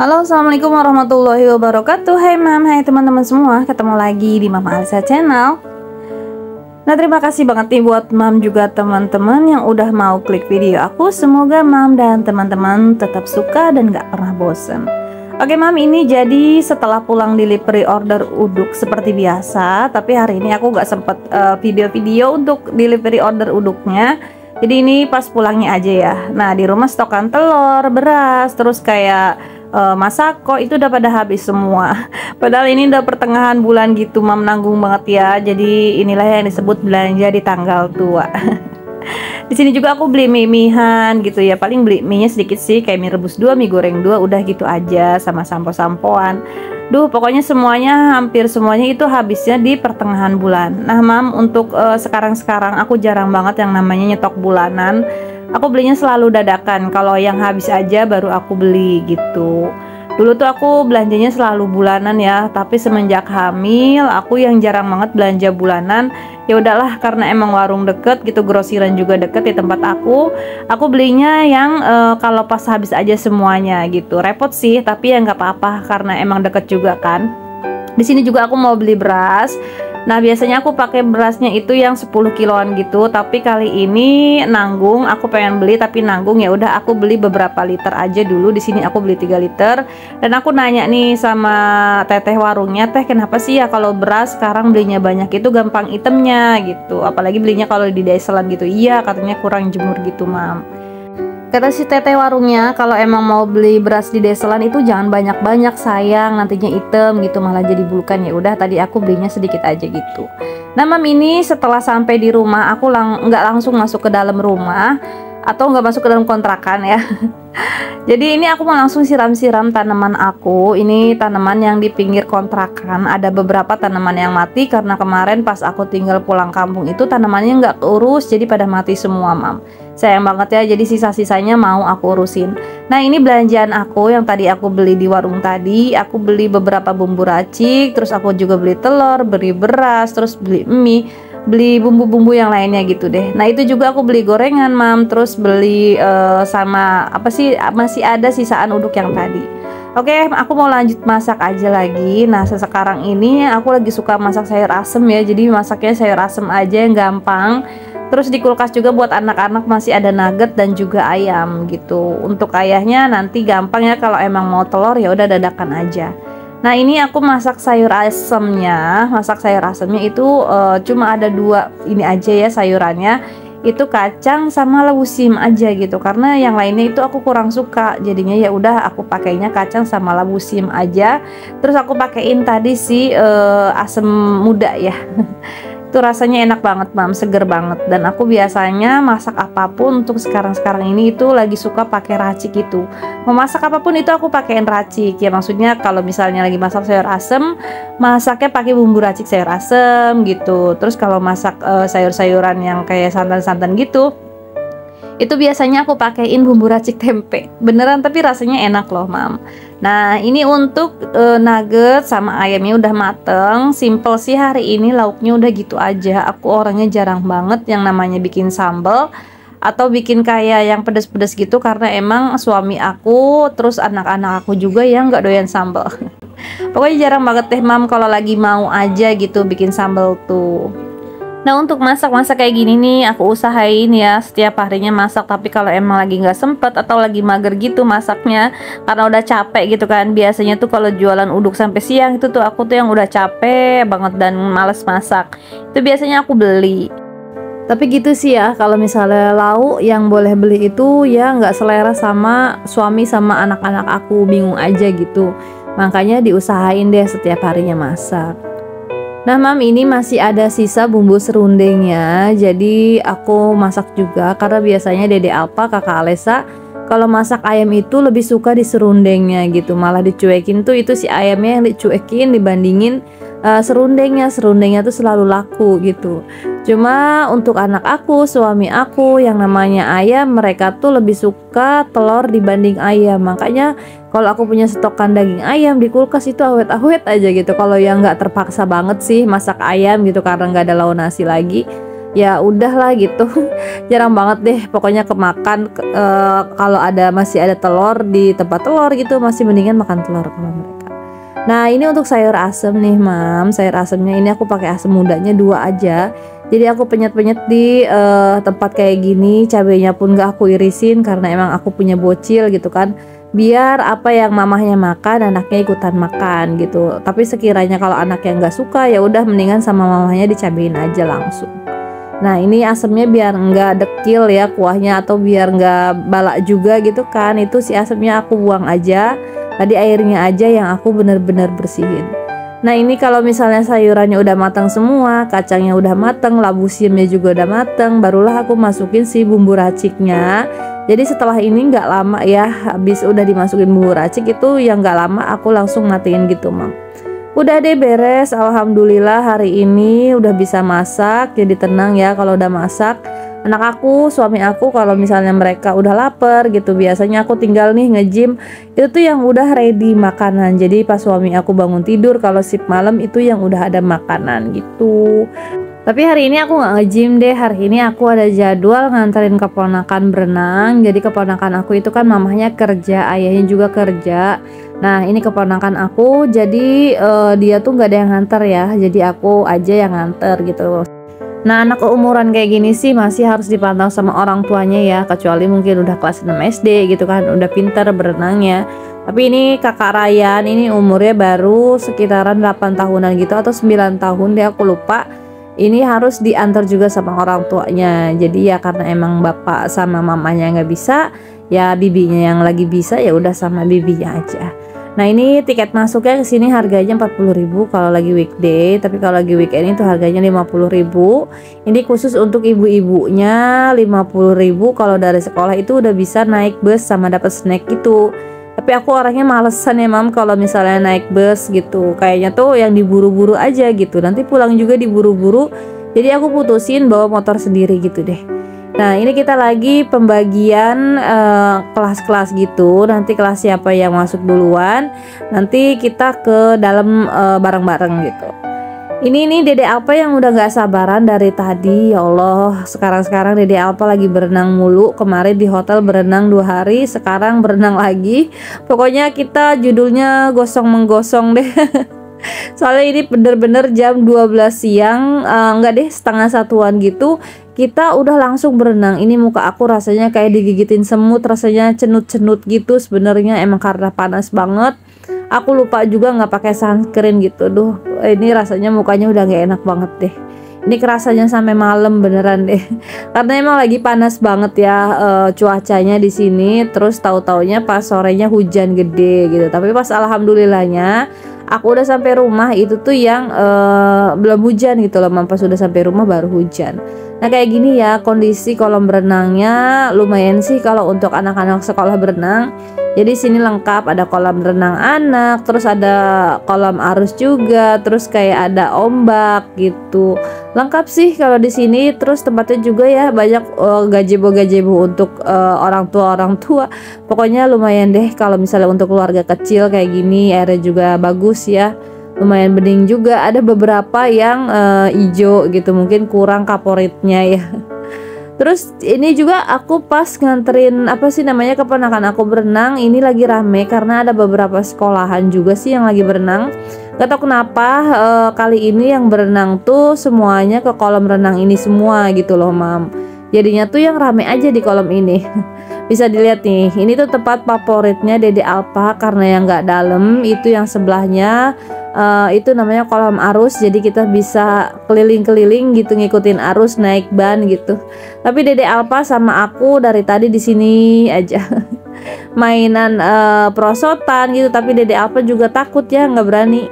Halo, assalamualaikum warahmatullahi wabarakatuh. Hai mam, hai teman-teman semua. Ketemu lagi di Mama Alisa Channel. Nah, terima kasih banget nih buat mam juga teman-teman yang udah mau klik video aku. Semoga mam dan teman-teman tetap suka dan gak pernah bosen. Oke mam, ini jadi setelah pulang delivery order uduk seperti biasa. Tapi hari ini aku gak sempet video-video untuk delivery order uduknya. Jadi ini pas pulangnya aja ya. Nah, di rumah stokan telur, beras, terus kayak masako itu udah pada habis semua. Padahal ini udah pertengahan bulan gitu, mam, nanggung banget ya. Jadi inilah yang disebut belanja di tanggal tua. Di sini juga aku beli mie-mihan gitu ya. Paling beli mie-nya sedikit sih, kayak mie rebus 2, mie goreng 2, udah gitu aja, sama sampo-sampoan. Duh, pokoknya semuanya, hampir semuanya itu habisnya di pertengahan bulan. Nah mam, untuk sekarang-sekarang aku jarang banget yang namanya nyetok bulanan. Aku belinya selalu dadakan. Kalau yang habis aja baru aku beli gitu. Dulu tuh aku belanjanya selalu bulanan ya, tapi semenjak hamil aku yang jarang banget belanja bulanan. Ya udahlah, karena emang warung deket gitu, grosiran juga deket di tempat aku belinya yang kalau pas habis aja semuanya gitu. Repot sih, tapi ya nggak apa-apa karena emang deket juga kan. Di sini juga aku mau beli beras. Nah, biasanya aku pakai berasnya itu yang 10 kiloan gitu, tapi kali ini nanggung, aku pengen beli tapi nanggung, ya udah aku beli beberapa liter aja dulu. Di sini aku beli 3 liter. Dan aku nanya nih sama teteh warungnya, "Teh, kenapa sih ya kalau beras sekarang belinya banyak itu gampang itemnya gitu? Apalagi belinya kalau di deselan gitu." Iya, katanya kurang jemur gitu, mam. Kata si teteh warungnya, kalau emang mau beli beras di deselan itu jangan banyak-banyak, sayang nantinya item gitu, malah jadi bulukan. Ya udah, tadi aku belinya sedikit aja gitu. Nah mam, ini setelah sampai di rumah aku nggak langsung masuk ke dalam rumah atau nggak masuk ke dalam kontrakan ya. Jadi ini aku mau langsung siram-siram tanaman aku. Ini tanaman yang di pinggir kontrakan. Ada beberapa tanaman yang mati karena kemarin pas aku tinggal pulang kampung itu tanamannya nggak keurus, jadi pada mati semua mam. Sayang banget ya, jadi sisa-sisanya mau aku urusin. Nah, ini belanjaan aku yang tadi aku beli di warung tadi. Aku beli beberapa bumbu racik, terus aku juga beli telur, beli beras, terus beli mie, beli bumbu-bumbu yang lainnya gitu deh. Nah, itu juga aku beli gorengan mam, terus beli sama apa sih, masih ada sisaan uduk yang tadi. Oke, aku mau lanjut masak aja lagi. Nah, sekarang ini aku lagi suka masak sayur asem ya. Jadi masaknya sayur asem aja yang gampang. Terus di kulkas juga buat anak-anak masih ada nugget dan juga ayam gitu. Untuk ayahnya nanti gampang ya, kalau emang mau telur ya udah dadakan aja. Nah, ini aku masak sayur asemnya. Masak sayur asemnya itu cuma ada 2 ini aja ya sayurannya. Itu kacang sama labu sim aja gitu. Karena yang lainnya itu aku kurang suka. Jadinya ya udah aku pakainya kacang sama labu sim aja. Terus aku pakein tadi si asem muda ya. Itu rasanya enak banget mam, seger banget. Dan aku biasanya masak apapun untuk sekarang-sekarang ini itu lagi suka pakai racik gitu. Mau masak apapun itu aku pakein racik ya, maksudnya kalau misalnya lagi masak sayur asem, masaknya pakai bumbu racik sayur asem gitu. Terus kalau masak sayur-sayuran yang kayak santan-santan gitu, itu biasanya aku pakein bumbu racik tempe beneran, tapi rasanya enak loh mam. Nah, ini untuk nugget sama ayamnya udah mateng. Simple sih hari ini, lauknya udah gitu aja. Aku orangnya jarang banget yang namanya bikin sambal atau bikin kayak yang pedes-pedes gitu, karena emang suami aku terus anak-anak aku juga yang nggak doyan sambal. Pokoknya jarang banget deh mam kalau lagi mau aja gitu bikin sambal tuh. Nah, untuk masak-masak kayak gini nih aku usahain ya setiap harinya masak. Tapi kalau emang lagi nggak sempet atau lagi mager gitu masaknya karena udah capek gitu kan, biasanya tuh kalau jualan uduk sampai siang itu tuh aku tuh yang udah capek banget dan males masak, itu biasanya aku beli. Tapi gitu sih ya, kalau misalnya lauk yang boleh beli itu ya nggak selera sama suami sama anak-anak aku, bingung aja gitu. Makanya diusahain deh setiap harinya masak. Nah mam, ini masih ada sisa bumbu serundengnya, jadi aku masak juga. Karena biasanya Dede Alpa, kakak Alesa, kalau masak ayam itu lebih suka di serundengnya gitu. Malah dicuekin tuh, itu si ayamnya yang dicuekin dibandingin serundengnya. Serundengnya tuh selalu laku gitu. Cuma untuk anak aku, suami aku yang namanya ayam, mereka tuh lebih suka telur dibanding ayam. Makanya kalau aku punya stokan daging ayam di kulkas itu awet-awet aja gitu. Kalau yang nggak terpaksa banget sih masak ayam gitu karena nggak ada lauk nasi lagi, ya udahlah gitu. Jarang banget deh pokoknya kemakan kalau masih ada telur di tempat telur gitu, masih mendingan makan telur kalau mereka. Nah ini untuk sayur asem nih mam, sayur asemnya ini aku pakai asem mudanya 2 aja. Jadi aku penyet-penyet di tempat kayak gini, cabenya pun gak aku irisin karena emang aku punya bocil gitu kan, biar apa yang mamahnya makan anaknya ikutan makan gitu. Tapi sekiranya kalau anaknya nggak suka ya udah mendingan sama mamahnya dicabein aja langsung. Nah ini asemnya biar nggak dekil ya kuahnya, atau biar nggak balak juga gitu kan, itu si asemnya aku buang aja. Tadi airnya aja yang aku bener-bener bersihin. Nah ini kalau misalnya sayurannya udah matang semua, kacangnya udah matang, labu siamnya juga udah matang, barulah aku masukin si bumbu raciknya. Jadi setelah ini nggak lama ya, habis udah dimasukin bumbu racik itu yang nggak lama aku langsung matiin gitu mam. Udah deh beres, alhamdulillah hari ini udah bisa masak. Jadi tenang ya kalau udah masak. Anak aku, suami aku kalau misalnya mereka udah lapar gitu, biasanya aku tinggal nih nge-gym, itu tuh yang udah ready makanan. Jadi pas suami aku bangun tidur, kalau shift malam itu yang udah ada makanan gitu. Tapi hari ini aku nggak nge-gym deh, hari ini aku ada jadwal nganterin keponakan berenang. Jadi keponakan aku itu kan mamahnya kerja, ayahnya juga kerja. Nah ini keponakan aku, jadi dia tuh nggak ada yang nganter ya, jadi aku aja yang nganter gitu. Nah anak umuran kayak gini sih masih harus dipantau sama orang tuanya ya, kecuali mungkin udah kelas 6 SD gitu kan, udah pinter berenangnya. Tapi ini kakak Ryan, ini umurnya baru sekitaran 8 tahunan gitu atau 9 tahun deh, aku lupa. Ini harus diantar juga sama orang tuanya. Jadi ya karena emang bapak sama mamanya nggak bisa, ya bibinya yang lagi bisa ya udah sama bibinya aja. Nah ini tiket masuknya ke sini harganya 40.000 kalau lagi weekday, tapi kalau lagi weekend itu harganya 50.000. Ini khusus untuk ibu-ibunya 50.000. Kalau dari sekolah itu udah bisa naik bus sama dapat snack gitu. Tapi aku orangnya malesan ya mam kalau misalnya naik bus gitu, kayaknya tuh yang diburu-buru aja gitu, nanti pulang juga diburu-buru. Jadi aku putusin bawa motor sendiri gitu deh. Nah ini kita lagi pembagian kelas-kelas gitu, nanti kelas siapa yang masuk duluan nanti kita ke dalam bareng-bareng gitu. Ini nih Dede Alpa yang udah gak sabaran dari tadi. Ya Allah, sekarang Dede Alpa lagi berenang mulu. Kemarin di hotel berenang 2 hari, sekarang berenang lagi. Pokoknya kita judulnya gosong menggosong deh. Soalnya ini bener-bener jam 12 siang, enggak deh, setengah satuan gitu, kita udah langsung berenang. Ini muka aku rasanya kayak digigitin semut, rasanya cenut-cenut gitu. Sebenarnya emang karena panas banget. Aku lupa juga nggak pakai sunscreen gitu. Duh, ini rasanya mukanya udah nggak enak banget deh. Ini kerasanya sampai malam beneran deh. Karena emang lagi panas banget ya cuacanya di sini. Terus tahu-taunya pas sorenya hujan gede gitu. Tapi pas alhamdulillahnya aku udah sampai rumah itu tuh yang belum hujan gitu loh. Pas udah sampai rumah baru hujan. Nah kayak gini ya kondisi kolam berenangnya, lumayan sih kalau untuk anak-anak sekolah berenang. Jadi sini lengkap, ada kolam renang anak, terus ada kolam arus juga, terus kayak ada ombak gitu. Lengkap sih kalau di sini. Terus tempatnya juga ya banyak gazebo untuk orang tua. Pokoknya lumayan deh kalau misalnya untuk keluarga kecil kayak gini, airnya juga bagus ya. Lumayan bening juga, ada beberapa yang hijau gitu, mungkin kurang kaporitnya ya. Terus ini juga aku pas nganterin keponakan aku berenang, ini lagi rame karena ada beberapa sekolahan juga sih yang lagi berenang. Gak tau kenapa kali ini yang berenang tuh semuanya ke kolam renang ini semua gitu loh mam. Jadinya tuh yang rame aja di kolam ini. Bisa dilihat nih, ini tuh tempat favoritnya Dede Alpa karena yang gak dalam itu yang sebelahnya. Itu namanya kolam arus, jadi kita bisa keliling-keliling gitu ngikutin arus naik ban gitu. Tapi Dede Alpa sama aku dari tadi di sini aja mainan perosotan gitu, tapi Dede Alpa juga takut ya, nggak berani.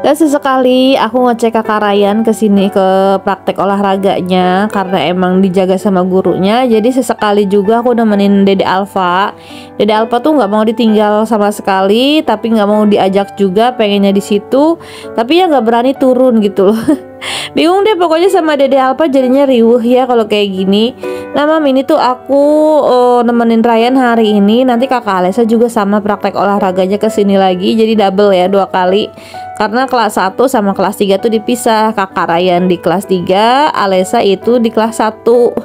Dan sesekali aku ngecek kakak Ryan kesini ke praktek olahraganya karena emang dijaga sama gurunya. Jadi sesekali juga aku nemenin Dede Alfa. Dede Alfa tuh nggak mau ditinggal sama sekali, tapi nggak mau diajak juga, pengennya di situ. Tapi ya nggak berani turun gitu loh. Bingung deh pokoknya sama Dede Alfa, jadinya riuh ya kalau kayak gini. Nah Mam, ini tuh aku nemenin Ryan hari ini. Nanti kakak Alesa juga sama praktek olahraganya kesini lagi. Jadi double ya, 2 kali. Karena kelas 1 sama kelas 3 tuh dipisah. Kakak Ryan di kelas 3, Alesa itu di kelas 1.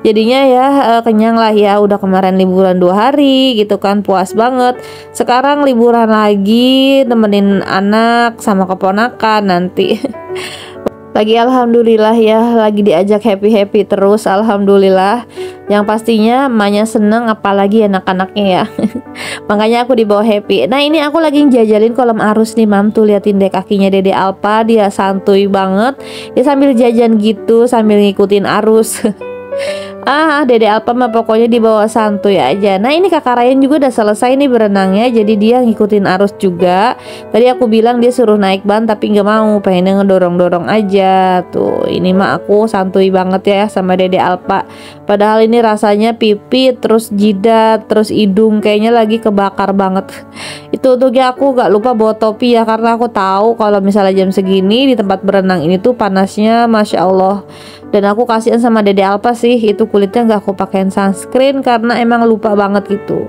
Jadinya ya kenyang lah ya. Udah kemarin liburan 2 hari gitu kan, puas banget. Sekarang liburan lagi, nemenin anak sama keponakan nanti. Lagi alhamdulillah ya, lagi diajak happy terus, alhamdulillah. Yang pastinya emaknya seneng, apalagi anak-anaknya ya. Makanya aku dibawa happy. Nah ini aku lagi jajalin kolam arus nih Mam, tuh liatin deh kakinya Dede Alpa, dia santuy banget. Dia sambil jajan gitu, sambil ngikutin arus. Dede Alpa mah pokoknya dibawa santuy aja. Nah ini kakak Ryan juga udah selesai nih berenangnya, jadi dia ngikutin arus juga. Tadi aku bilang dia suruh naik ban tapi nggak mau, pengennya ngedorong-dorong aja. Tuh ini mah aku santuy banget ya sama Dede Alpa. Padahal ini rasanya pipi, terus jidat, terus hidung kayaknya lagi kebakar banget. Itu untuknya aku gak lupa bawa topi ya, karena aku tahu kalau misalnya jam segini di tempat berenang ini tuh panasnya Masya Allah. Dan aku kasihan sama Dede Alpa sih, itu kulitnya gak aku pakein sunscreen karena emang lupa banget gitu.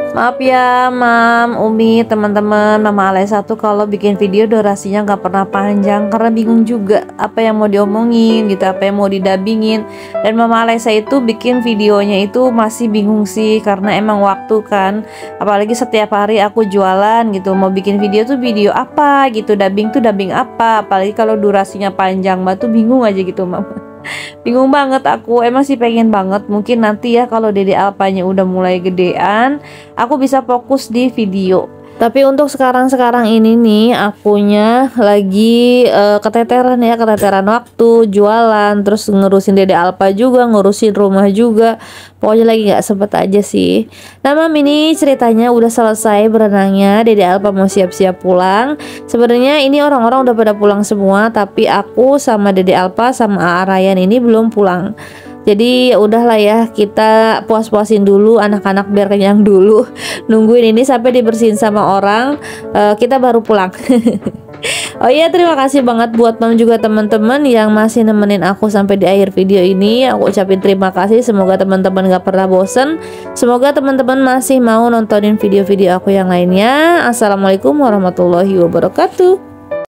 Maaf ya Mam, Umi, teman-teman, Mama Alesa tuh kalau bikin video durasinya gak pernah panjang karena bingung juga apa yang mau diomongin gitu, apa yang mau didabingin. Dan Mama Alesa itu bikin videonya itu masih bingung sih karena emang waktu kan. Apalagi setiap hari aku jualan gitu, mau bikin video tuh video apa gitu, dubbing tuh dubbing apa. Apalagi kalau durasinya panjang banget tuh bingung aja gitu Mama. Bingung banget aku, emang sih pengen banget. Mungkin nanti ya kalau Dede Alpanya udah mulai gedean, aku bisa fokus di video. Tapi untuk sekarang ini nih akunya lagi keteteran ya, keteteran waktu, jualan, terus ngurusin Dede Alpa juga, ngurusin rumah juga. Pokoknya lagi nggak sempet aja sih. Nah Mam, ini ceritanya udah selesai berenangnya, Dede Alpa mau siap-siap pulang. Sebenarnya ini orang-orang udah pada pulang semua, tapi aku sama Dede Alpa sama Ryan ini belum pulang. Jadi udahlah ya, kita puas-puasin dulu anak-anak biar kenyang dulu. Nungguin ini sampai dibersihin sama orang, kita baru pulang. Oh iya, terima kasih banget buat Mam juga teman-teman yang masih nemenin aku sampai di akhir video ini. Aku ucapin terima kasih, semoga teman-teman gak pernah bosen. Semoga teman-teman masih mau nontonin video-video aku yang lainnya. Assalamualaikum warahmatullahi wabarakatuh.